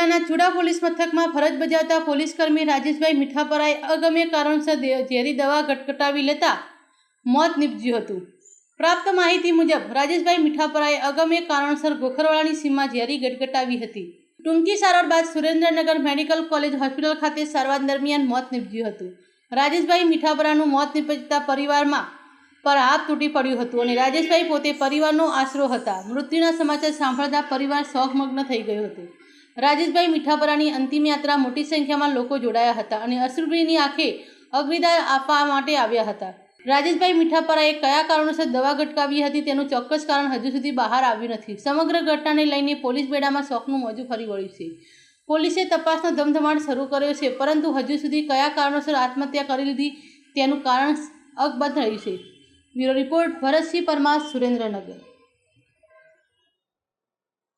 જિલ્લાના ચુડા પોલીસ મથકમાં ફરજ બજાવતા પોલીસકર્મી રાજેશભાઈ મીઠાપરાએ અગમ્ય કારણસર ઝેરી દવા ગટગટાવી લેતા મોત નીપજ્યું હતું। પ્રાપ્ત માહિતી મુજબ રાજેશભાઈ મીઠાપરાએ અગમ્ય કારણસર ગોખરવાડાની સીમમાં ઝેરી ગટગટાવી હતી। ટૂંકી સારવાર બાદ સુરેન્દ્રનગર મેડિકલ કોલેજ હોસ્પિટલ ખાતે સારવાર દરમિયાન મોત નીપજ્યું હતું। રાજેશભાઈ મીઠાપરાનું મોત નીપજતા પરિવારમાં પર હાથ તૂટી પડ્યું હતું અને રાજેશભાઈ પોતે પરિવારનો આશરો હતા। મૃત્યુના સમાચાર સાંભળતા પરિવાર શોકમગ્ન થઈ ગયો હતો। રાજેશભાઈ મીઠાપરાની અંતિમ યાત્રા મોટી સંખ્યામાં લોકો જોડાયા હતા અને અશ્રુભીની આંખે અગ્નિદાન આપવા માટે આવ્યા હતા। રાજેશભાઈ મીઠાપરાએ કયા કારણોસર દવા ગટકાવી હતી તેનું ચોક્કસ કારણ હજુ સુધી બહાર આવ્યું નથી। સમગ્ર ઘટનાને લઈને પોલીસ બેડામાં શોકનું મોજું ફરી વળ્યું છે। પોલીસે તપાસનો ધમધમાટ શરૂ કર્યો છે, પરંતુ હજુ સુધી કયા કારણોસર આત્મહત્યા કરી લીધી તેનું કારણ અકબંધ રહ્યું છે। Bureau report, Bharatsinh Parmar, Surendranagar.